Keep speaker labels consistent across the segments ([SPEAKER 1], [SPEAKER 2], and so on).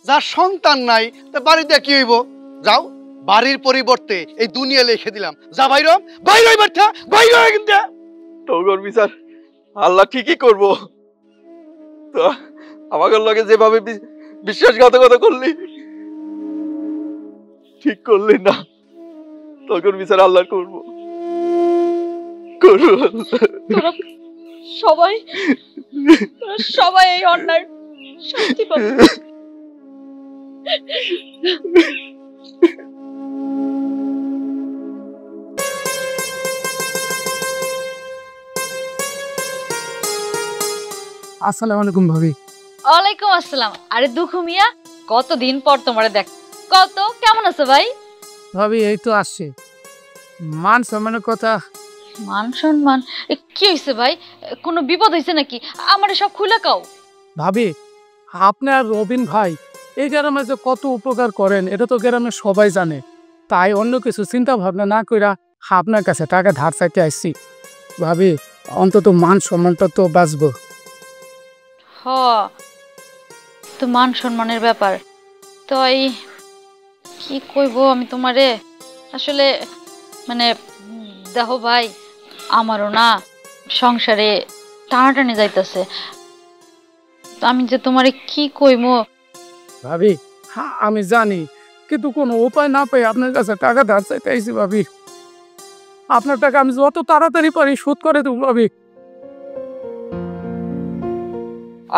[SPEAKER 1] যার সন্তান নাই তা বাড়িতে কি হইব? যাও, বাড়ির পরিবর্তে এই দুনিয়া লিখে দিলাম। যা বাইরে বাইরে বাচ্চা বাইরে কিন্তু
[SPEAKER 2] তোর বিচার আল্লাহ ঠিকই করব। তো আমাকে লগে যেভাবে বিশ্বাসঘাতকতা করলি ঠিক করলি না, তোর বিচার আল্লাহ করব।
[SPEAKER 3] তোরা সবাই সবাই এই অন্যায় শাস্তি পাবে।
[SPEAKER 4] আসসালামু আলাইকুম ভাবি।
[SPEAKER 3] ওয়ালাইকুম আসসালাম। আরে দুঃখু মিয়া, কতদিন পর তোমারে দেখ। কত কেমন আছো ভাই?
[SPEAKER 4] ভাবি এই তো আসছে। মান সম্মানের কথা।
[SPEAKER 3] মান সম্মান কি হয়েছে ভাই? কোনো বিপদ হয়েছে নাকি? আমারে সব খুলে কাও।
[SPEAKER 4] ভাবি আপনার রবিন ভাই এই গ্রামে যে কত উপকার করেন এটা তো গ্রামে সবাই জানে। তাই অন্য কিছু চিন্তা ভাবনা না কইরা আপনার কাছে টাকা ধার চাইতে আসছি। ভাবি অন্তত মান সম্মানটা তো বাঁচবো।
[SPEAKER 3] হ, তো মান সম্মানের ব্যাপার। তাই কি কইব আমি তোমারে? আসলে মানে দেখো ভাই, আমারও না সংসারে টানাটানি যাইতেছে। আমি যে তোমারে কি কইব।
[SPEAKER 4] ভাবি হ্যাঁ আমি জানি, কিন্তু কোনো উপায় না পাই আপনার কাছে টাকা ধার চাইতে আইছি। ভাবি আপনার টাকা আমি যত তাড়াতাড়ি পারি শোধ করে দেবো। ভাবি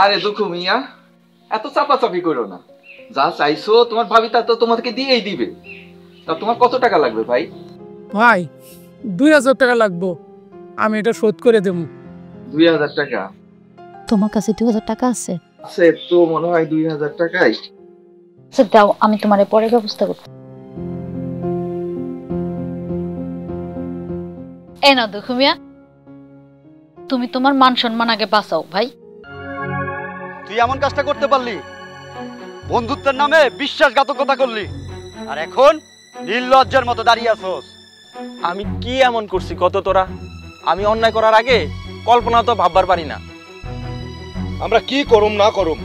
[SPEAKER 2] আরে দুঃখু মিয়া, এত চাপাচাপি করো না। যা চাইছো তোমার ভাবি তা তো তোমাকে দিয়েই দিবে। তা তোমার কত টাকা লাগবে ভাই?
[SPEAKER 4] ভাই 2000 টাকা লাগবো, আমি এটা শোধ করে দেবো।
[SPEAKER 2] 2000 টাকা?
[SPEAKER 3] তোমার কাছে 2000 টাকা আছে?
[SPEAKER 2] আছে তো মনে হয় 2000 টাকাই।
[SPEAKER 3] আচ্ছা দাও, আমি তোমারে পরে ব্যবস্থা করব। এই নাও দুঃখু মিয়া, তুমি তোমার মান সম্মান আগে বাঁচাও ভাই।
[SPEAKER 1] তুই এমন কাজটা করতে পারলি? বন্ধুত্বের নামে বিশ্বাসঘাতকতা করলি, আর এখন নির্লজ্জের মতো দাঁড়িয়ে আছোস।
[SPEAKER 5] আমি কি এমন করছি কত তোরা? আমি অন্যায় করার আগে কল্পনা তো ভাববার পারি না।
[SPEAKER 1] আমরা কি করুম না করুম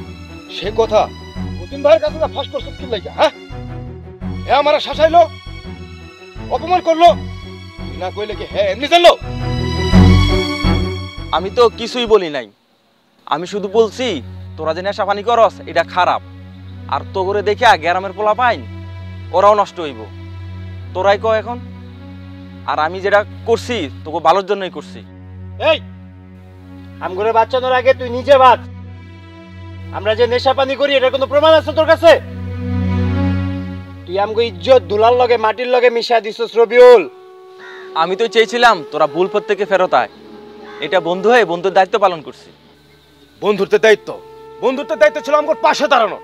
[SPEAKER 1] সে কথা মতিন ভাইয়ের কাছে না ফাঁস করছিস কি লাগা? হ্যাঁ, এ আমারা শাসাইলো, অপমান করলো, তুই না কইলে কি হ্যাঁ এমনি জানলো?
[SPEAKER 5] আমি তো কিছুই বলি নাই। আমি শুধু বলছি তোরা যে নেশা পানি করস এটা খারাপ, আর তো করে দেখে গ্রামের পোলা পাইন ওরাও নষ্ট হইব। তোরাই কো এখন। আর আমি যেটা করছি তোকে ভালোর জন্যই করছি।
[SPEAKER 6] এই আমগরে বাচ্চানোর আগে তুই নিজে বাঁচ। আমরা যে নেশা পানি করি এটার কোনো প্রমাণ আছে তোর কাছে? তুই আমগো ইজ্জত ধুলার লগে মাটির লগে মিশা দিছস রবিউল।
[SPEAKER 5] আমি তো চেয়েছিলাম তোরা ভুল পথ থেকে ফেরত আয়। এটা বন্ধু হয়ে বন্ধুর দায়িত্ব পালন করছি।
[SPEAKER 1] বন্ধুত্বের দায়িত্ব ছিল আমার পাশে দাঁড়ানো,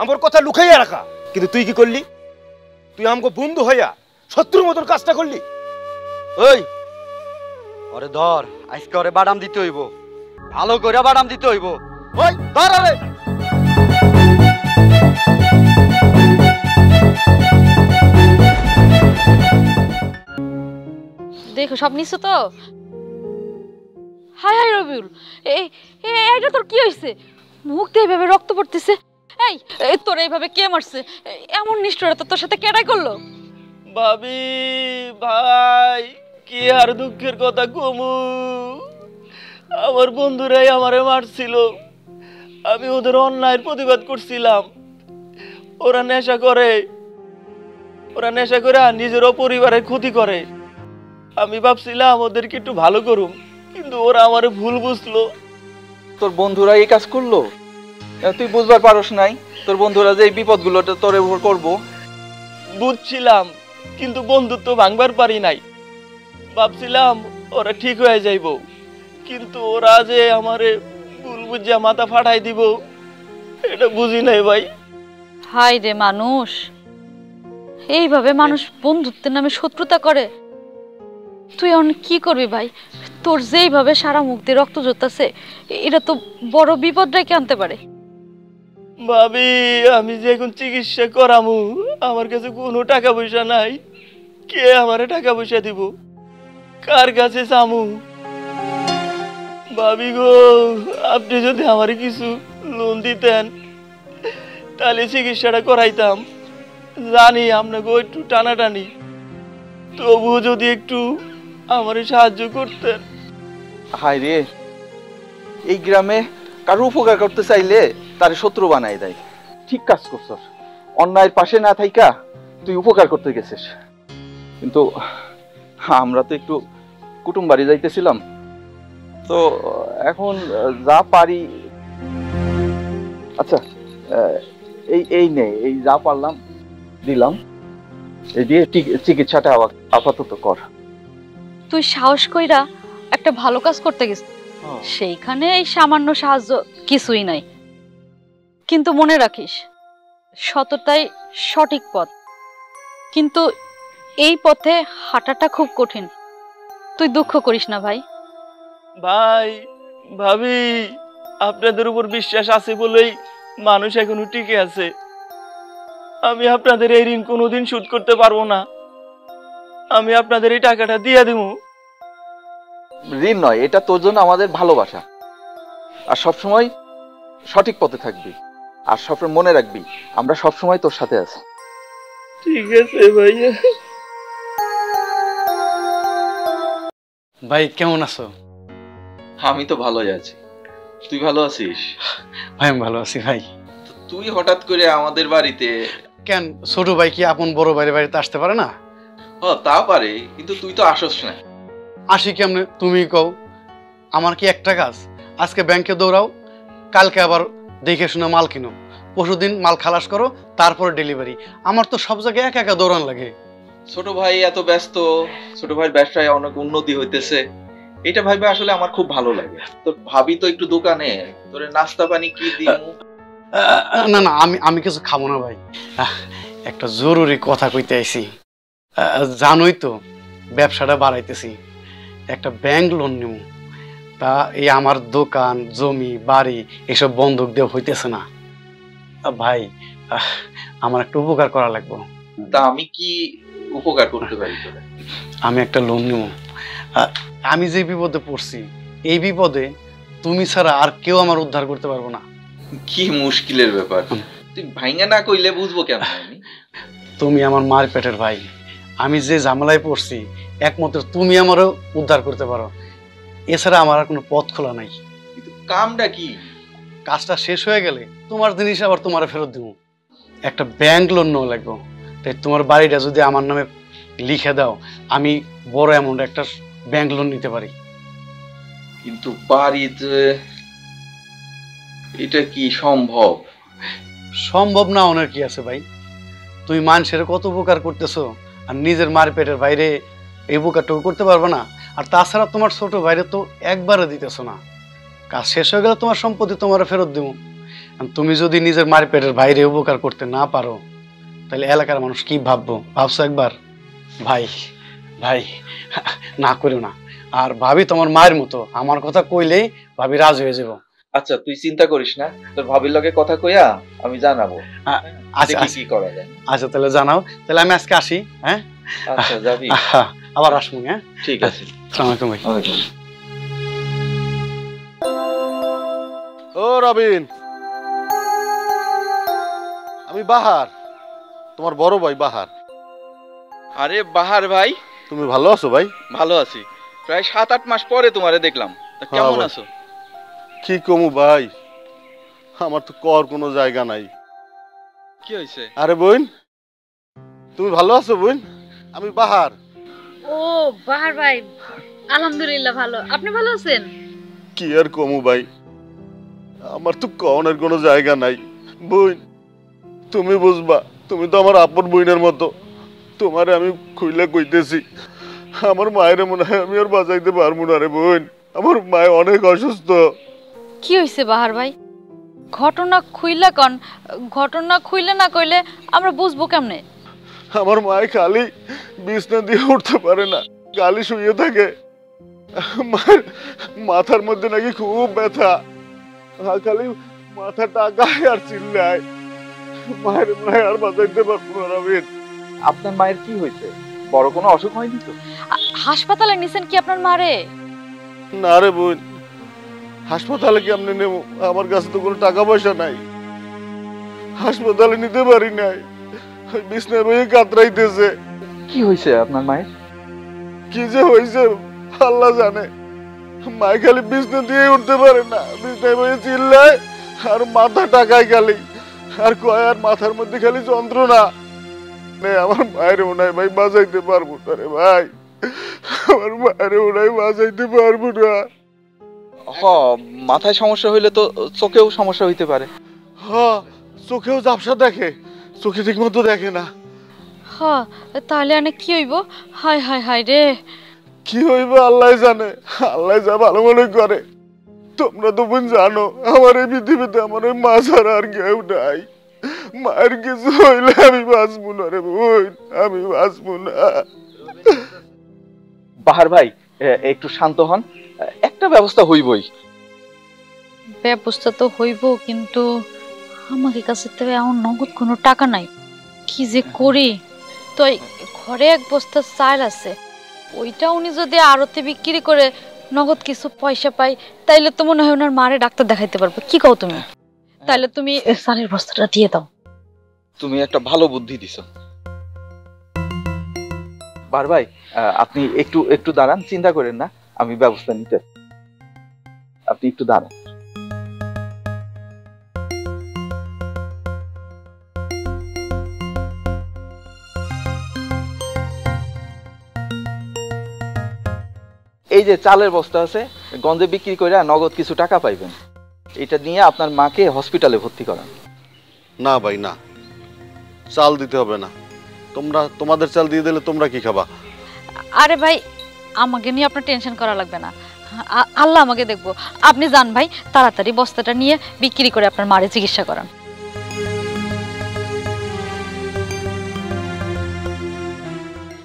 [SPEAKER 1] আমার কথা লুকাইয়া রাখা। কিন্তু তুই কি করলি? তুই আমাকে বন্ধু হইয়া শত্রুর মতন কাজটা করলি। ওই ওরে ধর, আজকে ওরে বাদাম দিতে হইব, ভালো করে বাদাম দিতে হইব। ওই ধর আরে।
[SPEAKER 3] দেখো সব নিছো তো? হাই হাই রবিউল, এইটা তোর কি হয়েছে? মুখ দিয়ে এইভাবে রক্ত পড়তেছে। এই তোর এইভাবে কে মারছে? এমন নিষ্ঠুরতা তোর সাথে কেডাই করলো?
[SPEAKER 5] ভাবি ভাই, কি আর দুঃখের কথা কমু। আমার বন্ধুরাই আমারে মারছিল। আমি ওদের অন্যায়ের প্রতিবাদ করছিলাম। ওরা নেশা করে নিজেরও পরিবারের ক্ষতি করে। আমি ভাবছিলাম ওদেরকে একটু ভালো করুম, কিন্তু ওরা আমারে ভুল বুঝলো।
[SPEAKER 2] তোর বন্ধুরা এই কাজ করলো, তুই বুঝবার পারস নাই তোর বন্ধুরা যে এই বিপদগুলো তোর উপর করবো?
[SPEAKER 5] বুঝছিলাম, কিন্তু বন্ধুত্ব ভাঙবার পারি নাই। ভাবছিলাম ওরা ঠিক হয়ে যাইব, কিন্তু ওরা যে আমারে ভুল বুঝিয়া মাথা ফাটাই দিব এটা বুঝি নাই ভাই।
[SPEAKER 3] হাই রে মানুষ, এইভাবে মানুষ বন্ধুত্বের নামে শত্রুতা করে। তুই এখন কি করবি ভাই? তোর যেইভাবে সারা মুখ দিয়ে রক্ত ঝরতেছে, এটা তো বড় বিপদ রেখে আনতে পারে।
[SPEAKER 5] ভাবি আমি যে এখন চিকিৎসা করামু, আমার কাছে কোনো টাকা পয়সা নাই। কে আমারে টাকা পয়সা দিব? কার কাছে চামু? ভাবি গো, আপনি যদি আমারে কিছু লোন দিতেন
[SPEAKER 7] তাহলে চিকিৎসাটা করাইতাম। জানি আপনাকে একটু টানাটানি, তবুও যদি একটু আমার সাহায্য করতেন।
[SPEAKER 2] হায় রে, এই গ্রামে কারো উপকার করতে চাইলে তার শত্রু বানাই দেয়। ঠিক কাজ করছস, অন্যায়ের পাশে না থাইকা তুই উপকার করতে গেছিস। কিন্তু আমরা তো একটু কুটুম বাড়ি যাইতেছিলাম, তো এখন যা পারি। আচ্ছা, এই নে, এই যা পারলাম দিলাম, এই দিয়ে চিকিৎসাটা আপাতত কর।
[SPEAKER 3] তুই সাহস কইরা একটা ভালো কাজ করতে গেছিস, সেইখানে এই সামান্য সাহায্য কিছুই নাই। কিন্তু মনে রাখিস, সততাই সঠিক পথ, কিন্তু এই পথে হাঁটাটা খুব কঠিন। তুই দুঃখ করিস না ভাই।
[SPEAKER 7] ভাই ভাবি, আপনাদের উপর বিশ্বাস আছে বলেই মানুষ এখনো টিকে আছে। আমি আপনাদের এই ঋণ কোনোদিন শোধ করতে পারবো না। আমি আপনাদের এই টাকাটা দিয়ে দিব।
[SPEAKER 2] ঋণ নয়, এটা তোর জন্য আমাদের ভালোবাসা। আর সবসময় সঠিক পথে থাকবি, আর সবসময় মনে রাখবি আমরা সবসময় তোর সাথে আছি।
[SPEAKER 7] ঠিক আছে ভাইয়া।
[SPEAKER 8] ভাই কেমন আছো?
[SPEAKER 2] আমি তো ভালোই আছি, তুই ভালো আছিস?
[SPEAKER 8] ভাই আমি ভালো আছি ভাই।
[SPEAKER 2] তুই হঠাৎ করে আমাদের বাড়িতে?
[SPEAKER 8] কেন, ছোট ভাই কি আপন বড় ভাইয়ের বাড়িতে আসতে পারে না?
[SPEAKER 2] তা পারে, কিন্তু তুই তো আসস না।
[SPEAKER 8] আসি কেমনে তুমি কও? আমার কি একটা কাজ? আজকে ব্যাংকে দৌড়াও, কালকে আবার দেখে শুনে মাল কিনো, পরশুদিন মাল খালাস করো, তারপর ডেলিভারি। আমার তো সব জায়গায় একা একা দৌড়ান লাগে।
[SPEAKER 2] ছোট ভাই এত ব্যস্ত, ছোট ভাইয়ের ব্যবসায় অনেক উন্নতি হইতেছে, এটা ভাইবে আসলে আমার খুব ভালো লাগে। তোর ভাবি তো একটু দোকানে তোরে নাস্তা পানি কি দিমু?
[SPEAKER 8] না না, আমি কিছু খাবো না ভাই। একটা জরুরি কথা কইতে আইছি। জানোই তো ব্যবসাটা বাড়াইতেছি, একটা ব্যাংক লোন নিব। তা এই আমার দোকান জমি বাড়ি এসব বন্ধক দিয়ে হইতেছে না ভাই। আমার একটা উপকার করা লাগবে।
[SPEAKER 2] তা আমি কি উপকার করতে পারি তোরে?
[SPEAKER 8] আমি একটা লোন নিব। আমি যে বিপদে পড়ছি, এই বিপদে তুমি ছাড়া আর কেউ আমার উদ্ধার করতে পারবো না।
[SPEAKER 2] কি মুশকিলের ব্যাপার, তুই ভাইঙ্গা না কইলে বুঝবো কেমন? আমি
[SPEAKER 8] তুমি আমার মার পেটের ভাই, আমি যে ঝামেলায় পড়ছি একমাত্র তুমি আমারও উদ্ধার করতে পারো। এছাড়া আমার আর কোনো পথ খোলা নাই।
[SPEAKER 2] কিন্তু কামটা কি?
[SPEAKER 8] কাজটা শেষ হয়ে গেলে তোমার জিনিস আবার তোমার ফেরত দিব। একটা ব্যাংক লোন নেওয়া লাগবে, তাই তোমার বাড়িটা যদি আমার নামে লিখে দাও, আমি বড় অ্যামাউন্ট একটা ব্যাংক লোন নিতে পারি।
[SPEAKER 2] কিন্তু বাড়িতে এটা কি সম্ভব?
[SPEAKER 8] সম্ভব না ওনার কি আছে ভাই? তুমি মানুষের কত উপকার করতেছো, আর নিজের মার পেটের বাইরে এই উপকারটুকু করতে পারবে না? আর তাছাড়া তোমার ছোট ভাইরে তো একবারে দিতেছো না। কাজ শেষ হয়ে গেলে তোমার সম্পত্তি তোমার ফেরত দিব। তুমি যদি নিজের মার পেটের বাইরে উপকার করতে না পারো, তাহলে এলাকার মানুষ কি ভাববো? ভাবছো একবার? ভাই ভাই না করো না। আর ভাবি তোমার মায়ের মতো, আমার কথা কইলেই ভাবি রাজি হয়ে যাবো।
[SPEAKER 2] আচ্ছা তুই চিন্তা করিস না, তোর ভাবির লগে কথা কইয়া আমি জানাবো।
[SPEAKER 8] আচ্ছা
[SPEAKER 2] কি করা যায়।
[SPEAKER 8] আচ্ছা তাহলে জানাও। তাহলে আমি আজকে আসি। হ্যাঁ
[SPEAKER 2] আচ্ছা যাবি?
[SPEAKER 8] আবার আসবো। হ্যাঁ
[SPEAKER 2] ঠিক আছে।
[SPEAKER 8] আসসালামু আলাইকুম ভাই।
[SPEAKER 1] ও রবিন, আমি বাহার, তোমার বড় ভাই বাহার।
[SPEAKER 2] আরে বাহার ভাই,
[SPEAKER 1] তুমি ভালো আছো ভাই?
[SPEAKER 2] ভালো আছি, প্রায় 7-8 মাস পরে তোমারে দেখলাম। তা কেমন
[SPEAKER 1] ভাই।
[SPEAKER 2] আছো?
[SPEAKER 1] কি কমু ভাই, আমার তো কর কোনো জায়গা নাই।
[SPEAKER 2] কি হয়েছে?
[SPEAKER 1] আরে বোন, তুমি ভালো আছো বোন? আমি বাহার।
[SPEAKER 3] ও বাহার ভাই, আলহামদুলিল্লাহ ভালো। আপনি ভালো আছেন?
[SPEAKER 1] কি আর কমু ভাই, আমার তো কনের কোনো জায়গা নাই। বোন তুমি বুঝবা, তুমি তো আমার আপন বোনের মতো। তোমারে আমি খুইলা কইতেছি, আমার মায়ের মনে হয় আমি আর বাঁচাইতে পারবো না রে বোন। আমার মায় অনেক অসুস্থ।
[SPEAKER 3] কি হয়েছে বাহার ভাই? ঘটনা খুইলা কন, ঘটনা খুইলে না কইলে আমরা বুঝবো কেমনে?
[SPEAKER 1] আমার মায় খালি বিছনা দিয়ে উঠতে পারে না, খালি শুয়ে থাকে। মায়ের মাথার মধ্যে নাকি খুব ব্যথা, খালি মাথা টাকায় আর চিল্লায়। মায়ের মায় আর বাঁচাইতে পারবো না রবিন।
[SPEAKER 2] আপনার মায়ের কি হয়েছে? বড় কোনো অসুখ হয়নি তো?
[SPEAKER 3] হাসপাতালে নিছেন কি আপনার মারে?
[SPEAKER 1] না রে বোন, হাসপাতালে কেমনে নেব? আমার কাছে তো কোনো টাকা পয়সা নাই।
[SPEAKER 9] হাসপাতালে নিতে পারি নাই, ওই বিছনায় বসে কাতরাইতেছে।
[SPEAKER 2] কি হয়েছে আপনার মায়ের?
[SPEAKER 9] কি যে হয়েছে আল্লাহ জানে। মায় খালি বিছনা দিয়ে উঠতে পারে না, বিছনায় বসে চিল্লায় আর মাথা টাকায় খালি, আর কয় আর মাথার মধ্যে খালি যন্ত্রণা। আমার মায়ের ওনায় ভাই বাজাইতে পারবো না রে ভাই, আমার মায়ের ওনায় বাজাইতে পারবো না।
[SPEAKER 2] মাথায় সমস্যা হইলে তো চোখেও সমস্যা হইতে পারে।
[SPEAKER 9] চোখেও ঝাপসা দেখে, চোখে ঠিক মতো দেখে না।
[SPEAKER 3] তাহলে অনেক কি হইব? হায় হায় হায় রে,
[SPEAKER 9] কি হইব আল্লাহ জানে, আল্লাহ যা ভালো মনে করে। তোমরা তো বোন জানো আমার এই পৃথিবীতে আমার ওই মা ছাড়া আর কেউ নাই। মায়ের কিছু হইলে আমি বাঁচবো না রে বোন, আমি বাঁচবো না।
[SPEAKER 2] বাহার ভাই একটু শান্ত হন, একটা ব্যবস্থা হইবই।
[SPEAKER 3] ব্যবস্থা তো হইব, কিন্তু আমাকে কাছে তো এমন নগদ কোনো টাকা নাই। কি যে করি? তো ঘরে এক বস্তা চাল আছে, ওইটা উনি যদি আড়তে বিক্রি করে নগদ কিছু পয়সা পাই, তাইলে তো মনে হয় ওনার মারে ডাক্তার দেখাইতে পারবো। কি কও তুমি? তাইলে তুমি চালের বস্তাটা দিয়ে দাও।
[SPEAKER 2] তুমি একটা ভালো বুদ্ধি দিছো। বাহার ভাই আপনি একটু একটু দাঁড়ান, চিন্তা করেন না, আমি ব্যবস্থা নিতে। আপনি একটু দাঁড়ান। এই যে চালের বস্তা আছে, গন্ধে বিক্রি করে নগদ কিছু টাকা পাইবেন। এটা নিয়ে আপনার মাকে হসপিটালে ভর্তি করান।
[SPEAKER 9] না ভাই না, চাল দিতে হবে না। তোমাদের চাল দিয়ে দিলে তোমরা কি খাবা?
[SPEAKER 3] আরে ভাই, আমাকে নিয়ে আপনার টেনশন করা লাগবে না, আল্লাহ আমাকে দেখবো। আপনি যান ভাই, তাড়াতাড়ি বস্তাটা নিয়ে বিক্রি করে আপনার মারে চিকিৎসা করান।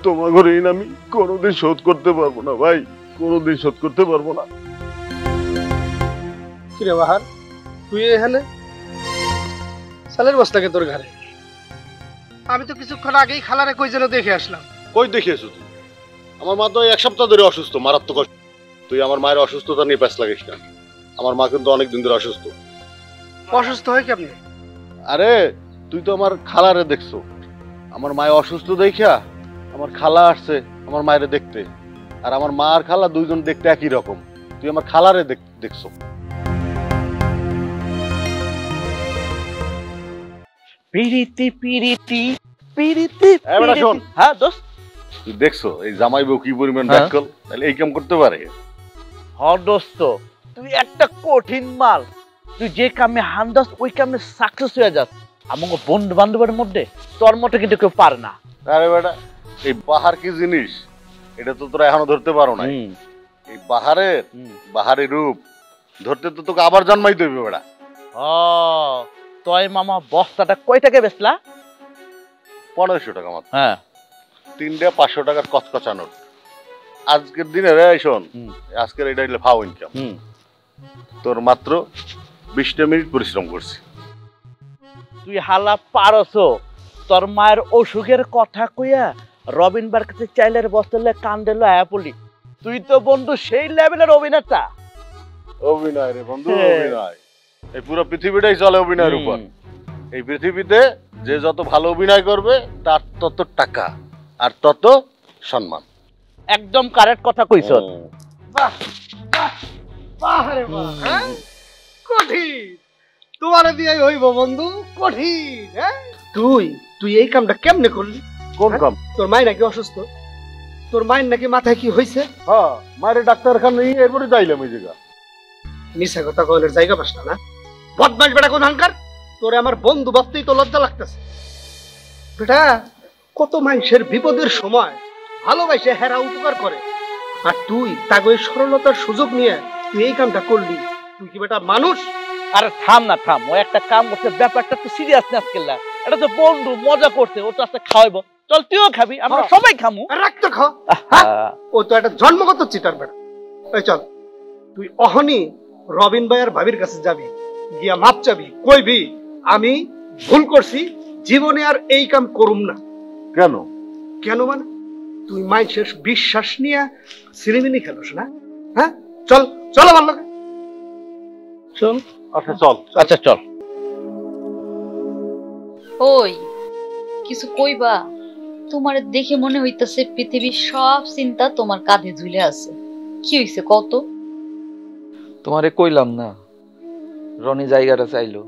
[SPEAKER 9] তোমার ঘরে আমি কোনোদিন শোধ করতে পারবো না ভাই, কোনোদিন শোধ করতে পারবো না।
[SPEAKER 10] কিরে বাহার, তুই এখানে? চালের বস্তাকে তোর ঘরে? আমি তো কিছুক্ষণ আগেই খালারে কই যেন দেখে আসলাম।
[SPEAKER 9] কই দেখিয়েছো তুই? আমার মা তো এক সপ্তাহ ধরে অসুস্থ, মারাত্মক অসুস্থ। তুই আমার মায়ের অসুস্থতা নিয়ে প্যাঁচ লাগিস না। আমার মা কিন্তু অনেকদিন ধরে অসুস্থ।
[SPEAKER 10] অসুস্থ হয় কেমনি?
[SPEAKER 9] আরে তুই তো আমার খালারে দেখছো, আমার মায়ের অসুস্থ দেখিয়া আমার খালা আসছে আমার মায়ের দেখতে, আর আমার মা আর খালা দুইজন দেখতে একই রকম। তুই আমার খালারে দেখছো।
[SPEAKER 7] পিরিতি পিরিতি পিরিতি।
[SPEAKER 9] শোন,
[SPEAKER 7] হ্যাঁ দোস্ত,
[SPEAKER 9] তুই দেখছো এই জামাই বউ কি পরিমাণ ব্যাকল, তাহলে এই কাম করতে পারে?
[SPEAKER 7] হ্যাঁ দোস্ত, তুই একটা কঠিন মাল। তুই যে কামে হান দাস ওই কামে সাকসেস হয়ে যাস। আমাকে বন্ধু বান্ধবের মধ্যে তোর মতো কিন্তু কেউ পারে না।
[SPEAKER 9] আরে বেটা, এই বাহার কি জিনিস এটা তো তোরা এখনো ধরতে পারো না। এই বাহারের রূপ ধরতে তো তোকে আবার জন্মাইতে হবে বেটা।
[SPEAKER 7] তয় মামা বস্তাটা কয় টাকা বেচলা?
[SPEAKER 9] 1500 টাকা মাত্র।
[SPEAKER 7] হ্যাঁ,
[SPEAKER 9] 3টা 500 টাকার কচকচা নোট। আজকের দিনে রে শোন, আজকের এটা হইলে ফাও ইনকাম। তোর মাত্র 20টা মিনিট পরিশ্রম করছি।
[SPEAKER 7] তুই হালা পারছো তোর মায়ের অসুখের কথা কইয়া রবিন বার কাছে চাইলের বস্তালে কান্দেলো আয়া পড়লি। তুই তো বন্ধু সেই লেভেলের অভিনেতা।
[SPEAKER 9] অভিনয় রে বন্ধু, অভিনয়। এই পুরো পৃথিবীটাই চলে অভিনয়ের উপর। এই পৃথিবীতে যে যত ভালো অভিনয় করবে তার তত টাকা আর তত সম্মান।
[SPEAKER 7] একদম কারেক্ট কথা কইছ।
[SPEAKER 10] বাহ বাহ বাহ রে বাহ, হ্যাঁ কঠিন। তোমারে দিয়েই হইব বন্ধু, কঠিন। হ্যাঁ তুই এই কামটা কেমনে করলি?
[SPEAKER 9] কোন কাম?
[SPEAKER 10] তোর মাই নাকি অসুস্থ, তোর মায়ের নাকি মাথায় কি হয়েছে?
[SPEAKER 9] হ্যাঁ, মায়ের ডাক্তারখানা নিয়ে এরপরে যাইলাম এই জায়গা।
[SPEAKER 10] মিশা কথা কইলের জায়গা পাস না? বদমাইশ বেটা কোন হানকার, তোরে আমার বন্ধু ভাবতেই তো লজ্জা লাগতেছে। বেটা, কত মানুষের বিপদের সময় ভালোবাসে হেরা উপকার করে, আর তুই তাকে সরলতার সুযোগ নিয়ে তুই এই কামটা করলি। তুই কি বেটা মানুষ?
[SPEAKER 7] আরে থাম না, থাম। ও একটা কাম করছে, ব্যাপারটা তো সিরিয়াস না আজকে। এটা তো বন্ধু মজা করছে, ও তো আজকে খাওয়াইবো। চল তুইও খাবি, আমরা সবাই খামু।
[SPEAKER 10] রাখতো খা। ও তো একটা জন্মগত চিটার বেটা। এই চল, তুই অহনি রবিন ভাই আর ভাবির কাছে যাবি, গিয়া মাপ চাবি, কইবি আমি ভুল করছি, জীবনে আর এই কাম করুম না।
[SPEAKER 9] কেন?
[SPEAKER 10] কেন মানে তুই মানুষের বিশ্বাস নিয়ে সিনেমিনি খেলোস না? হ্যাঁ, চল চল আমার লগে চল।
[SPEAKER 9] আচ্ছা চল।
[SPEAKER 7] আচ্ছা চল।
[SPEAKER 3] ওই কিছু কইবা? তোমার দেখে মনে হইতাছে পৃথিবীর সব চিন্তা তোমার কাঁধে ঝুলে আছে। কি হইছে কত?
[SPEAKER 2] তোমারে কইলাম না, রনি জায়গাটা চাইলো,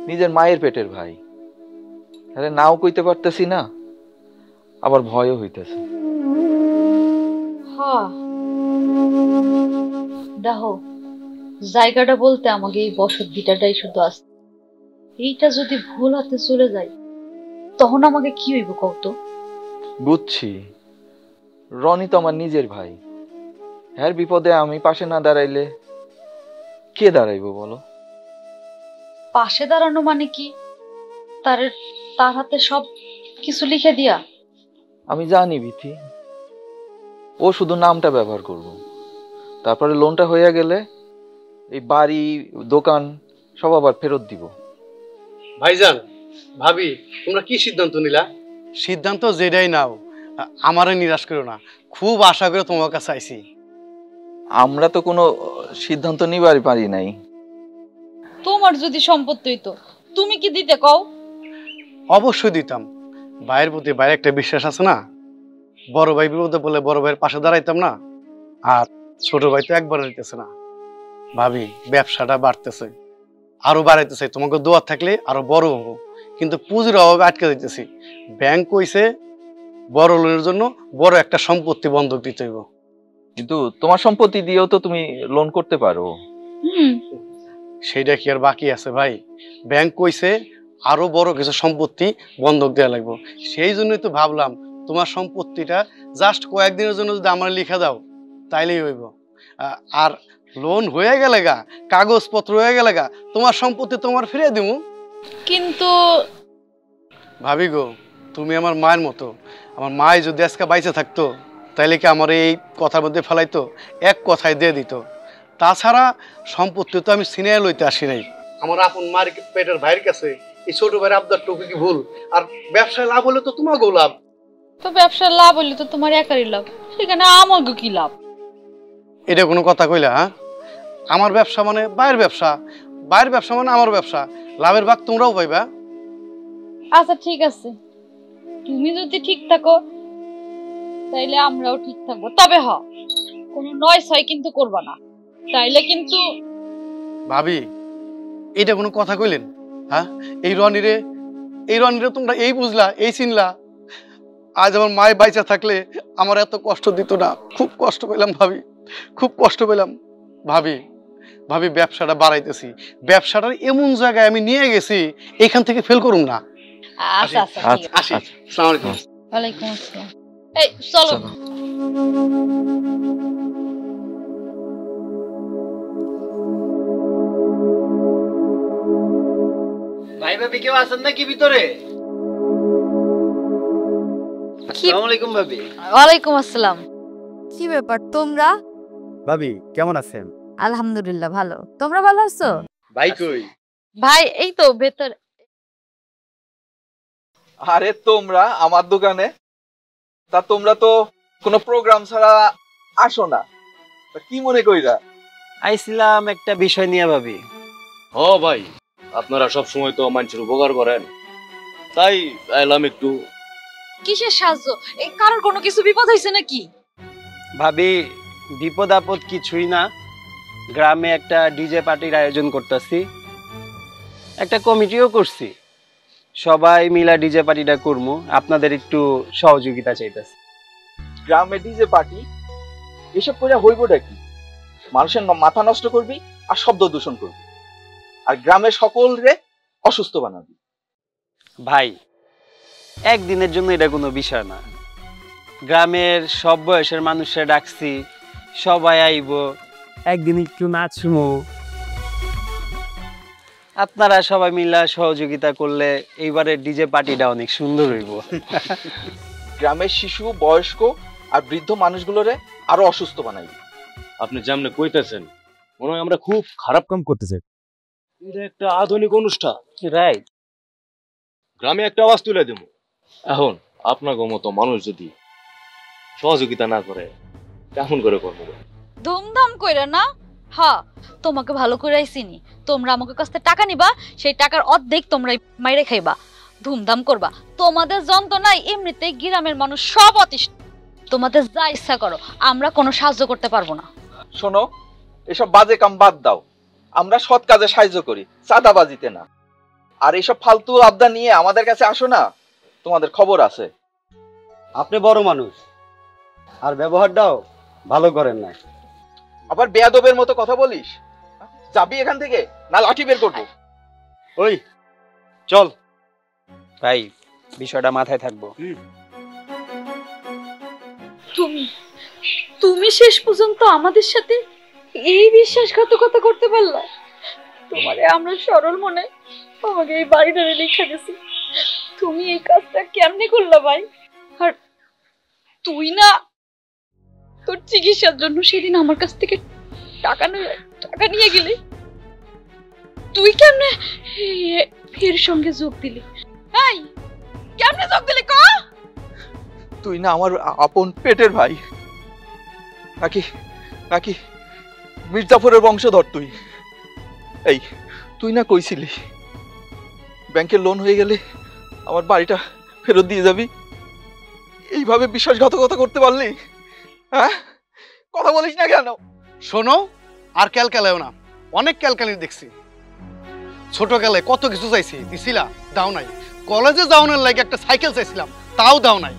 [SPEAKER 2] নিজের মায়ের পেটের ভাই। আরে নাও কইতে পারতেছি না, আবার ভয়ও হইতেছে।
[SPEAKER 3] হ্যাঁ দেখো, জায়গাটা বলতে আমাকে এই বসত ভিটাটাই শুধু আছে। এইটা যদি ভুল হাতে চলে যায় তখন আমাকে কি হইব কত?
[SPEAKER 2] বুঝছি, রনি তো আমার নিজের ভাই। হ্যাঁ, বিপদে আমি পাশে না দাঁড়াইলে কে দাঁড়াইবো বলো?
[SPEAKER 3] পাশে দাঁড়ানো মানে কি? তার হাতে সব কিছু লিখে দিয়া?
[SPEAKER 2] আমি জানি বিথি, ও শুধু নামটা ব্যবহার করব, তারপরে লোনটা হয়ে গেলে এই বাড়ি দোকান সব আবার ফেরত দিব।
[SPEAKER 8] ভাইজান, ভাবি, তোমরা কি সিদ্ধান্ত নিলা? সিদ্ধান্ত যেটাই নাও, আমারে নিরাশ করো না। খুব আশা করে তোমার কাছে আইছি।
[SPEAKER 2] আমরা তো কোনো সিদ্ধান্ত নিবারই পারি নাই।
[SPEAKER 3] তোমার যদি সম্পত্তি হইতো তুমি কি দিতে কও?
[SPEAKER 8] অবশ্যই দিতাম। ভাইয়ের প্রতি ভাইয়ের একটা বিশ্বাস আছে না। বড় ভাই বিপদে বলে বড় ভাইয়ের পাশে দাঁড়াইতাম না। আর ছোট ভাই তো একবার হইতেছে না। ভাবি, ব্যবসাটা বাড়তেছে, আরো বাড়াইতেছে। তোমাকে দোয়া থাকলে আরো বড় হবো, কিন্তু পুঁজির অভাবে আটকে দিতেছি। ব্যাংক কইছে বড় লোনের জন্য বড় একটা সম্পত্তি বন্ধক দিতে হইব।
[SPEAKER 2] কিন্তু তোমার সম্পত্তি দিয়েও তো তুমি লোন করতে পারো।
[SPEAKER 8] সেইটা কি আর বাকি আছে ভাই? ব্যাংক কইছে আরো বড় কিছু সম্পত্তি বন্ধক দেওয়া লাগবে। সেই জন্যই তো ভাবলাম তোমার সম্পত্তিটা জাস্ট কয়েকদিনের জন্য যদি আমার লিখে দাও তাইলেই হইব। আর লোন হয়ে গেলে গা, কাগজপত্র হয়ে গেলে গা, তোমার সম্পত্তি তোমার ফিরিয়ে দিব।
[SPEAKER 3] কিন্তু
[SPEAKER 8] ভাবি গো, তুমি আমার মায়ের মতো। আমার মায় যদি আজকে বাইচে থাকতো তাইলে কি আমার এই কথার মধ্যে ফেলাইতো? এক কথায় দিয়ে দিত। তাছাড়া সম্পত্তি তো আমি সিনিয়ে লইতে আসি নাই। আমার আপন মার পেটের ভাইয়ের কাছে এই ছোট ভাইয়ের আবদারটুকু কি ভুল? আর ব্যবসায় লাভ হলে তো তোমাকেও লাভ।
[SPEAKER 3] তো ব্যবসার লাভ হইলে তো তোমার একারই লাভ, সেখানে আমাকে কি লাভ?
[SPEAKER 8] এটা কোনো কথা কইলা? হ্যাঁ, আমার ব্যবসা মানে বাইরের ব্যবসা, বাইরের ব্যবসা মানে আমার ব্যবসা। লাভের ভাগ তোমরাও পাইবা।
[SPEAKER 3] আচ্ছা ঠিক আছে, তুমি যদি ঠিক থাকো তাইলে আমরাও ঠিক থাকবো। তবে কোনো নয় ছয় কিন্তু করবা না, তাইলে কিন্তু।
[SPEAKER 8] ভাবি, এটা কোনো কথা কইলেন? হ্যাঁ, এই রনিরে তোমরা এই বুঝলা, এই চিনলা। আজ আমার মায়ের বাইচা থাকলে আমার এত কষ্ট দিত না। খুব কষ্ট পেলাম ভাবি, খুব কষ্ট পেলাম। ভাবি, ব্যবসাটা বাড়াইতেছি, ব্যবসাটার এমন জায়গায় আমি নিয়ে গেছি, এখান থেকে ফেল করুম না।
[SPEAKER 3] আচ্ছা আচ্ছা, ঠিক আছে।
[SPEAKER 8] আসি। আসসালামু আলাইকুম।
[SPEAKER 3] ওয়ালাইকুম আসসালাম। এই চলো।
[SPEAKER 6] ভাই ভাবি কেউ আছেন নাকি ভিতরে? আসসালামু আলাইকুম ভাবি।
[SPEAKER 3] ওয়ালাইকুম আসসালাম।
[SPEAKER 11] কি ব্যাপার তোমরা?
[SPEAKER 6] ভাবি কেমন আছেন?
[SPEAKER 11] আলহামদুলিল্লাহ ভালো। তোমরা ভালো আছো?
[SPEAKER 6] ভাই কই?
[SPEAKER 3] ভাই এই তো ভেতর।
[SPEAKER 2] আরে তোমরা আমার দোকানে? তা তোমরা তো কোনো প্রোগ্রাম ছাড়া আসো না, তা কি মনে কইরা?
[SPEAKER 6] আইছিলাম একটা বিষয় নিয়ে ভাবি।
[SPEAKER 1] ও ভাই, আপনারা সব সময় তো মানুষের উপকার করেন, তাই এলাম একটু।
[SPEAKER 3] কিসের সাহায্য? এই কারোর কোনো কিছু বিপদ হয়েছে নাকি?
[SPEAKER 6] ভাবি, বিপদ আপদ কিছুই না। গ্রামে একটা ডিজে পার্টির আয়োজন করতেছি, একটা কমিটিও করছি। সবাই মিলা ডিজে পার্টিটা করবো, আপনাদের একটু সহযোগিতা চাইতেছি।
[SPEAKER 2] গ্রামে ডিজে পার্টি? এসব করে হইবটা কি? মানুষের মাথা নষ্ট করবি আর শব্দ দূষণ করবি, আর গ্রামের সকলরে অসুস্থ বানাবি।
[SPEAKER 6] ভাই, একদিনের জন্য এটা কোনো বিষয় না। গ্রামের সব বয়সের মানুষরা ডাকছি, সবাই আইব, একদিন একটু নাচমু। আপনারা সবাই মিলা সহযোগিতা করলে এইবারে ডিজে পার্টিটা অনেক সুন্দর হইব।
[SPEAKER 2] গ্রামের শিশু, বয়স্ক আর বৃদ্ধ মানুষগুলোরে আরো অসুস্থ বানাইবি।
[SPEAKER 1] আপনি যেমন কইতেছেন মনে হয় আমরা খুব খারাপ কাম করতেছি। এটা একটা আধুনিক অনুষ্ঠান,
[SPEAKER 6] রাইট?
[SPEAKER 1] গ্রামে একটা আওয়াজ তুলে দেব। এখন আপনার মতো মানুষ যদি সহযোগিতা না করে কেমন করে করবো?
[SPEAKER 3] ধুমধাম কইরা না, হ্যাঁ, তোমাকে ভালো করে চিনি। তোমরা আমাকে কাছ থেকে টাকা নিবা, সেই টাকার অর্ধেক তোমরাই মাইরে খাইবা, ধুমধাম করবা। তোমাদের যন্ত্রণায় এমনিতেই গ্রামের মানুষ সব অতিষ্ঠ। তোমাদের যা ইচ্ছা করো, আমরা কোনো সাহায্য করতে পারবো না।
[SPEAKER 2] শোনো, এসব বাজে কাম বাদ দাও। আমরা সৎ কাজে সাহায্য করি, চাঁদাবাজিতে না। আর এইসব ফালতু আবদা নিয়ে আমাদের কাছে আসো না, তোমাদের খবর আছে।
[SPEAKER 6] আপনি বড় মানুষ, আর ব্যবহারটাও ভালো করেন না।
[SPEAKER 2] আবার বেয়াদবের মতো কথা বলিস। যাবি এখান থেকে, না লাঠি বের করবো।
[SPEAKER 6] ওই চল ভাই, বিষয়টা মাথায় থাকবো।
[SPEAKER 3] তুমি শেষ পর্যন্ত আমাদের সাথে এই বিশ্বাসঘাতকতা করতে পারলা? তোমারে আমরা সরল মনে আমাকে এই বাড়িটা লিখে দিছি, তুমি এই কাজটা কেমনে করলা ভাই? আর তুই না তোর চিকিৎসার জন্য সেদিন আমার কাছ থেকে টাকা নিয়ে গেলি, তুই কেমনে এর সঙ্গে যোগ দিলি? এই কেমনে যোগ দিলি ক?
[SPEAKER 2] তুই না আমার আপন পেটের ভাই, নাকি নাকি মির্জাফরের বংশধর তুই? এই তুই না কইছিলি ব্যাংকের লোন হয়ে গেলে আমার বাড়িটা ফেরত দিয়ে যাবি? এইভাবে বিশ্বাসঘাতকতা করতে পারলি? হ্যাঁ, কথা বলিস না কেন?
[SPEAKER 8] শোনো, আর ক্যালকালাও না, অনেক ক্যালকালি দেখছি। ছোটকালে কত কিছু চাইছি, দিছিলা, দাও নাই। কলেজে যাওয়ানোর লাগে একটা সাইকেল চাইছিলাম, তাও দাও নাই।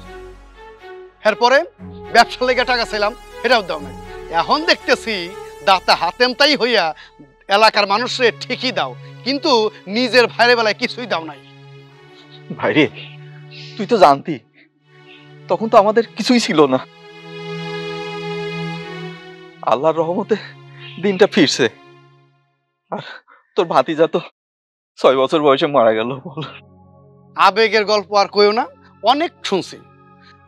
[SPEAKER 8] এরপরে ব্যবসার লেগে টাকা চাইলাম, এটাও দাও নাই। এখন দেখতেছি দাতা হাতেম তাই হইয়া এলাকার মানুষরে ঠিকই দাও, কিন্তু নিজের ভাইয়ের বেলায় কিছুই দাও নাই।
[SPEAKER 2] ভাইরে, তুই তো জানতি তখন তো আমাদের কিছুই ছিল না। আল্লাহর রহমতে দিনটা ফিরছে। আর তোর ভাতিজা তো 6 বছর বয়সে মারা গেল। বল,
[SPEAKER 8] আবেগের গল্প আর কইও না, অনেক শুনছি।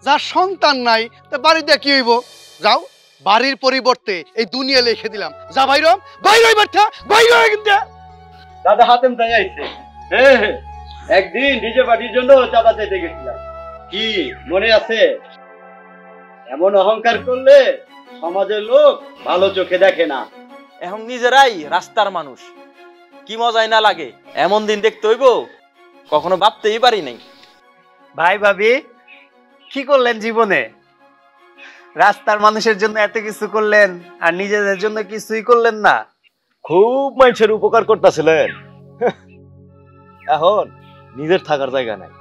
[SPEAKER 8] যার সন্তান নাই তা বাড়িতে কি হইব? যাও, বাড়ির পরিবর্তে এই দুনিয়া লিখে দিলাম। যা বাইরে বাইরে বাচ্চা বাইরে। কিন্তু
[SPEAKER 6] দাদা হাতেম তাই আইছে। একদিন ডিজে পার্টির জন্য চাঁদা চাইতে গেছিলাম, কি মনে আছে? এমন অহংকার করলে সমাজের লোক ভালো চোখে দেখে না।
[SPEAKER 5] এখন নিজেরাই রাস্তার মানুষ, কি মজাই না লাগে। এমন দিন দেখতে হইব কখনো ভাবতেই পারি নাই।
[SPEAKER 6] ভাই ভাবি কি করলেন জীবনে? রাস্তার মানুষের জন্য এত কিছু করলেন, আর নিজেদের জন্য কিছুই করলেন না।
[SPEAKER 1] খুব মানুষের উপকার করতেছিলেন, এখন নিজের থাকার জায়গা নাই।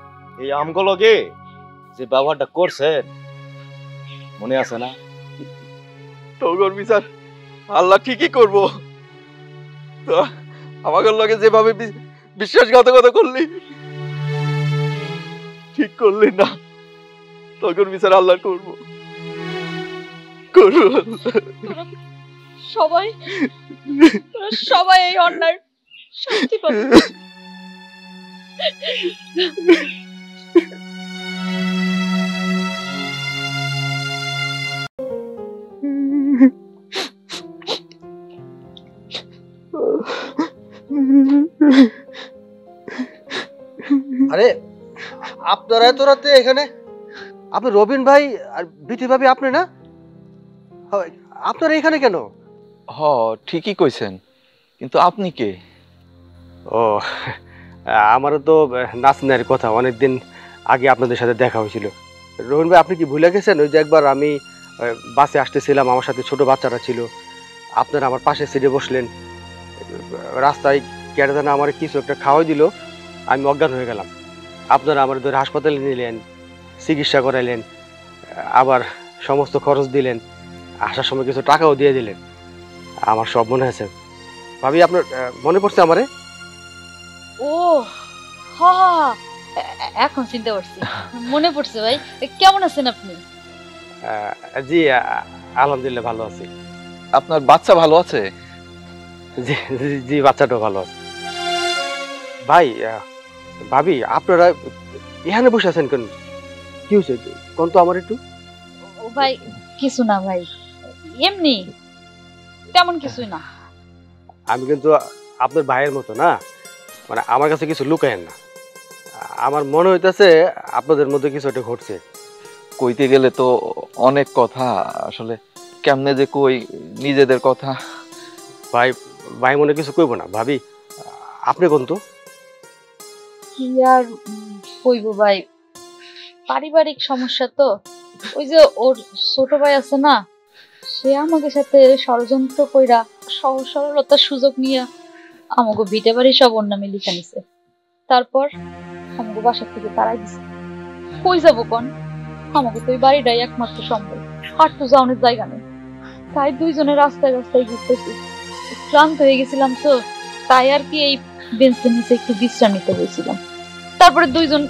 [SPEAKER 1] এই আমগুলোকে যে ব্যবহারটা করছেন মনে আছে না?
[SPEAKER 2] তোর বিচার আল্লাহ ঠিকই করবো। আমাদের লগে যেভাবে বিশ্বাসঘাতকতা করলি, ঠিক করলি না। তোর বিচার আল্লাহ করবো।
[SPEAKER 3] সবাই এই অন্যায় শাস্তি পাবে।
[SPEAKER 10] আরে আপনারা এত রাতে এখানে? আপনি রবিন ভাই আর বিটি ভাবি আপনি না? আপনারা এখানে কেন?
[SPEAKER 2] হ, ঠিকই কইছেন, কিন্তু আপনি কে?
[SPEAKER 6] ও, আমারও তো নাচনের কথা অনেকদিন আগে আপনাদের সাথে দেখা হয়েছিল। রবিন ভাই, আপনি কি ভুলে গেছেন? ওই যে একবার আমি বাসে আসতেছিলাম, আমার সাথে ছোট বাচ্চারা ছিল, আপনারা আমার পাশে সিটে বসলেন, রাস্তায় কেটে জানা আমার কিছু একটা খাওয়াই দিল, আমি অজ্ঞান হয়ে গেলাম। আপনারা আমার ধরে হাসপাতালে নিলেন, চিকিৎসা করাইলেন, আবার সমস্ত খরচ দিলেন, আসার সময় কিছু টাকাও দিয়ে দিলেন। আমার সব মনে আছে ভাবি। আপনার মনে পড়ছে আমারে?
[SPEAKER 3] ও হ্যাঁ, এখন চিনতে পারছি, মনে পড়ছে। ভাই কেমন আছেন আপনি?
[SPEAKER 6] জি আলহামদুলিল্লাহ ভালো আছি।
[SPEAKER 2] আপনার বাচ্চা ভালো আছে?
[SPEAKER 6] জি জি, বাচ্চাটাও ভালো আছে। ভাই ভাবি, আপনারা এখানে বসে আছেন কেন? কি হয়েছে কোন তো আমার একটু?
[SPEAKER 3] ও ভাই কিছু না ভাই, এমনি, তেমন কিছুই না।
[SPEAKER 6] আমি কিন্তু আপনার ভাইয়ের মতো না, মানে আমার কাছে কিছু লুকায়েন না। আমার মনে হইতেছে আপনাদের মধ্যে কিছু একটা ঘটছে।
[SPEAKER 2] কইতে গেলে তো অনেক কথা, আসলে কেমনে যে কই নিজেদের কথা।
[SPEAKER 12] ভাই ভাই মনে কিছু কইব না, ভাবি আপনি কোন তো?
[SPEAKER 3] কি আর কইব ভাই, পারিবারিক সমস্যা তো। ওই যে ওর ছোট ভাই আছে না, সে আমাকে সাথে ষড়যন্ত্র কইরা সহজ সরলতার সুযোগ নিয়ে আমাকে ভিটে বাড়ি সব ওর নামে লিখে নিছে। তারপর আমাকে বাসার থেকে তাড়াই দিছে। কই যাবো কন? আমাকে তো ওই বাড়িটাই একমাত্র সম্বল, আর তো যাওয়ানোর জায়গা নেই। তাই দুইজনে রাস্তায় রাস্তায় ঘুরতেছি। ক্লান্ত হয়ে গেছিলাম তো, তাই আর কি এই বেঞ্চের নিচে একটু বিশ্রাম নিতে বলছিলাম। তারপরে দুইজন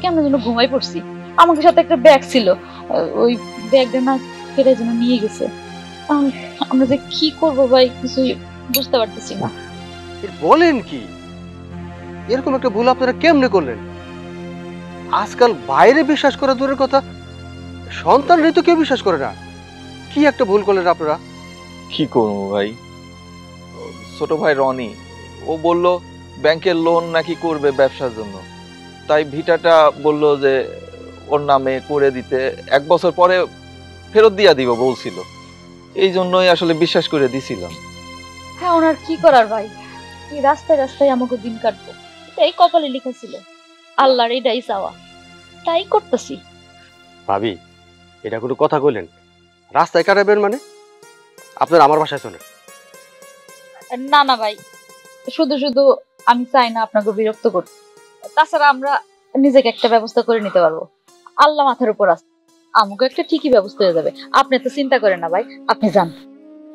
[SPEAKER 3] কেমন যেন ঘুমাই পড়ছি। আমাদের সাথে একটা ব্যাগ ছিল, ওই ব্যাগটা না কেটে যেন নিয়ে গেছে। আমরা যে কি করবো ভাই কিছুই বুঝতে পারতেছি না।
[SPEAKER 12] বলেন কি, এরকম একটা ভুল আপনারা কেমনে করলেন? আজকাল বাইরে বিশ্বাস করা দূরের কথা, সন্তানরাই তো কেউ বিশ্বাস করে না। কি একটা ভুল করলেন আপনারা।
[SPEAKER 2] কি করবো ভাই, ছোট ভাই রনি ও বলল ব্যাংকের লোন নাকি করবে ব্যবসার জন্য, তাই ভিটাটা বলল যে ওর নামে করে দিতে 1 বছর পরে ফেরত দিয়া দিব বলছিল। এই জন্যই আসলে বিশ্বাস করে দিছিলাম।
[SPEAKER 3] হ্যাঁ, ওনার কি করার ভাই, এই রাস্তায় রাস্তায় আমাকে দিন কাটবো, এটাই কপালে লেখা ছিল। আল্লাহর এটাই চাওয়া, তাই করতেছি।
[SPEAKER 12] ভাবি এটা কোনো কথা কইলেন? রাস্তায় কাটাবেন মানে? আপনার আমার বাসায় চলেন।
[SPEAKER 3] না না ভাই, শুধু শুধু আমি চাই না আপনাকে বিরক্ত করতে। তাছাড়া আমরা নিজেকে একটা ব্যবস্থা করে নিতে পারবো। আল্লাহ মাথার উপর আছে, আমাকে একটা ঠিকই ব্যবস্থা হয়ে যাবে। আপনি তো চিন্তা করেন না ভাই, আপনি যান।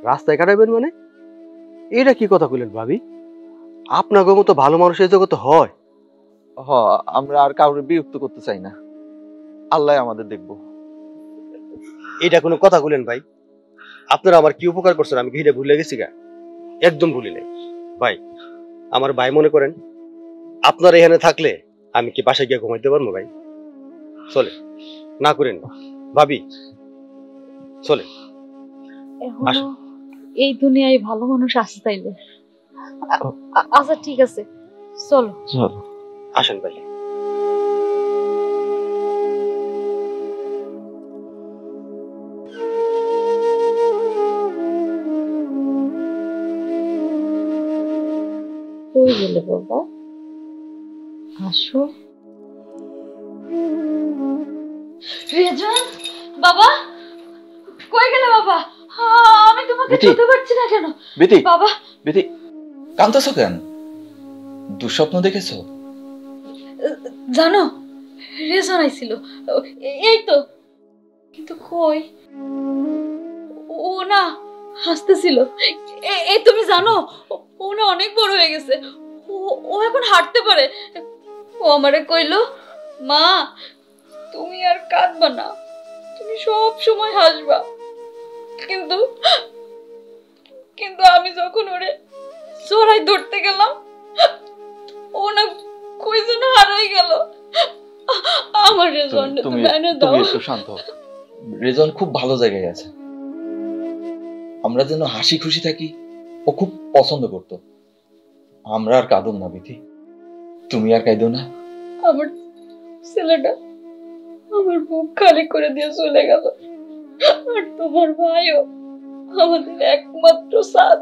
[SPEAKER 12] রাস্তায় কাটাবেন মানে? এটা কি কথা কইলেন ভাবি? আপনার মতো ভালো মানুষ এই জগতে হয়?
[SPEAKER 2] আমরা আর কাউকে বিরক্ত করতে চাই না, আল্লাহ আমাদের দেখবো।
[SPEAKER 12] এটা কোনো কথা কইলেন ভাই? আপনারা আমার কি উপকার করছেন আমি কি এটা ভুলে গেছি গা? একদম ভুলি নাই ভাই। আমার ভাই মনে করেন আপনারা এখানে থাকলে আমি কি বাসায় গিয়ে ঘুমাইতে পারবো ভাই? চলে না করেন ভাবি, চলে।
[SPEAKER 3] এখনো এই দুনিয়ায় ভালো মানুষ আছে তাইলে। আচ্ছা ঠিক আছে, চলো
[SPEAKER 2] চলো
[SPEAKER 12] আসেন ভাই।
[SPEAKER 3] কই গেলে বাবা? আসো। রেজন বাবা, কই গেলে বাবা? আমি তোমাকে চিনতে পারছি না কেন?
[SPEAKER 2] বিতি,
[SPEAKER 3] বাবা
[SPEAKER 2] বিতি কাঁদতেছো কেন? দুঃস্বপ্ন দেখেছো?
[SPEAKER 3] জানো রেজন আইছিল, এই তো, কিন্তু কই ও না হাসতেছিল। এই তুমি জানো ও না অনেক বড় হয়ে গেছে, ও এখন হাঁটতে পারে। ও আমারে কইলো, মা তুমি আর কাঁদবা না, তুমি সব সময় হাসবা। কিন্তু কিন্তু আমি যখন ওরে জড়াই ধরতে গেলাম, ও না কই যেন হারাই গেল। আমার রেজন তুমি এনে দাও।
[SPEAKER 2] তুমি একটু শান্ত হও, রেজন খুব ভালো জায়গায় আছে। আমরা যেন হাসি খুশি থাকি ও খুব পছন্দ করতো। আমরা আর কাঁদুম না বিধি, তুমি আর কাঁদো না।
[SPEAKER 3] আমার ছেলেটা আমার বুক খালি করে দিয়ে চলে গেল, আর তোমার ভাইও আমাদের একমাত্র সাথ,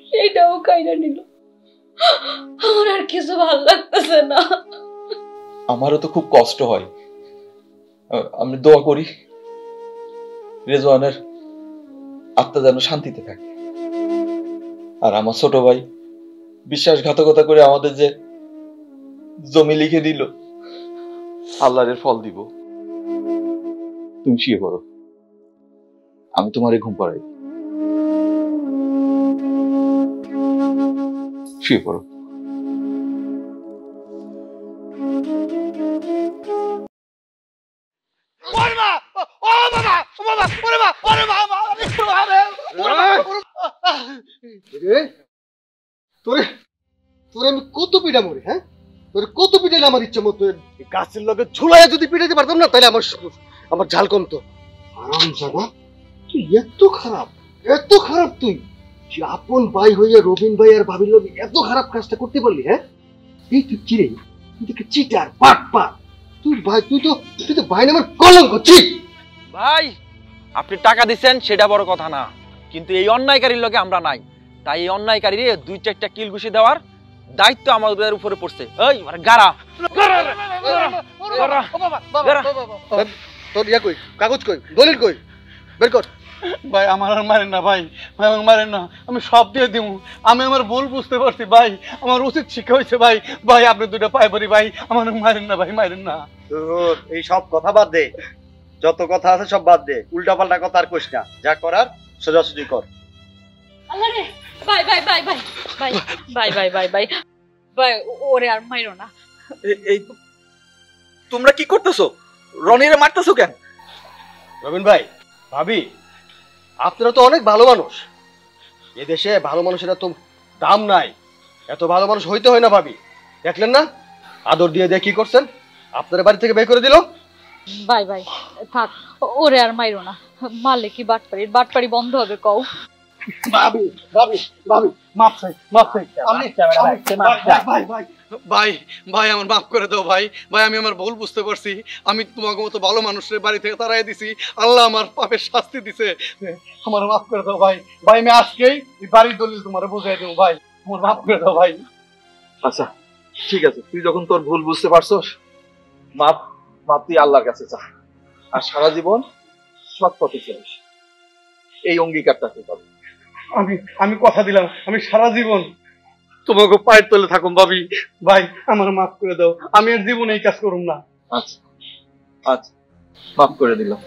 [SPEAKER 3] সেটাও কাইরা নিল। আমার আর কিছু ভালো লাগতেছে না।
[SPEAKER 2] আমারও তো খুব কষ্ট হয়। আমি দোয়া করি রেজওয়ানের আত্মা যেন শান্তিতে থাকে। আর আমার ছোট ভাই বিশ্বাসঘাতকতা করে আমাদের যে জমি লিখে দিল, আল্লাহর ফল দিব। তুমি শুয়ে পড়ো, আমি তোমারে ঘুম পাড়াই। শুয়ে পড়ো।
[SPEAKER 10] তোরে আমি কত পিঠা মরি, হ্যাঁ তোরে কত পিঠাইলে আমার ইচ্ছা মতো। গাছের লগে ঝুলাইয়া যদি পিঠাইতে পারতাম না তাহলে আমার ঝাল কমতো। আরাম জানা, তুই এত খারাপ তুই যে আপন ভাই হইয়া রবিন ভাই আর ভাবির লগে এত খারাপ কাজটা করতে পারলি? হ্যাঁ এই তুই চিরে, তুই তো চিটার পাট। তুই ভাই, তুই তো ভাই নামের কলঙ্ক।
[SPEAKER 5] ভাই আপনি টাকা দিচ্ছেন সেটা বড় কথা না, কিন্তু এই অন্যায়কারীর লগে আমরা নাই। তাই এই অন্যায়কারী 2-4টা কিল ঘুষি দেওয়ার দায়িত্ব আমাদের উপরে পড়ছে। এই মানে গারা
[SPEAKER 12] তোর ইয়া কই, কাগজ কই, দলিল কই, বের কর।
[SPEAKER 8] ভাই আমার আর মারেন না ভাই, ভাই আমাকে মারেন না, আমি সব দিয়ে দিব। আমি আমার ভুল বুঝতে পারছি ভাই, আমার উচিত শিক্ষা হয়েছে ভাই। ভাই আপনি দুটো পায়ে পড়ি ভাই, আমার মারেন না ভাই, মারেন না।
[SPEAKER 12] তোর এই সব কথা বাদ দে, যত কথা আছে সব বাদ দে, উল্টা পাল্টা কথা আর কইস না, যা করার সোজাসুজি কর।
[SPEAKER 3] আল্লাহরে ভাই ভাই ভাই ভাই ভাই ভাই ভাই ভাই ভাই ভাই ওরে আর মাইরো না।
[SPEAKER 2] এই তোমরা কি করতেছো? রনিরে মারতেছো কেন?
[SPEAKER 12] রবিন ভাই, ভাবি, আপনারা তো অনেক ভালো মানুষ, এদেশে ভালো মানুষের এত দাম নাই, এত ভালো মানুষ হইতে হয় না ভাবি। দেখলেন না আদর দিয়ে দিয়ে কি করছেন, আপনার বাড়ি থেকে বের করে দিল।
[SPEAKER 3] ভাই ভাই থাক, ওরে আর মাইরো না, মারলে কি বাটপাড়ি বন্ধ হবে কও।
[SPEAKER 8] ভাবি ভাবি ভাবি মাফ চাই, মাফ চাই। ভাই ভাই ভাই ভাই আমার মাফ করে দাও ভাই, ভাই আমি আমার ভুল বুঝতে পারছি। আমি তোমাকে মতো ভালো মানুষের বাড়ি থেকে তাড়াই দিছি, আল্লাহ আমার পাপের শাস্তি দিছে, আমার মাফ করে দাও ভাই। ভাই আমি আজকেই এই বাড়ির দলিল তোমার বুঝাই দেবো ভাই, আমার মাফ করে দাও ভাই।
[SPEAKER 2] আচ্ছা ঠিক আছে, তুই যখন তোর ভুল বুঝতে পারছস, মাপ মাপ তুই আল্লাহর কাছে চা, আর সারা জীবন সৎ পথে চলিস, এই অঙ্গীকারটা তুই পাবি।
[SPEAKER 8] আমি কথা দিলাম, আমি সারা জীবন তোমাকে পায়ের তলে থাকুম ভাবি। ভাই আমার মাফ করে দাও, আমি আর জীবনে এই কাজ করুম না।
[SPEAKER 2] আচ্ছা আচ্ছা, মাফ করে দিলাম।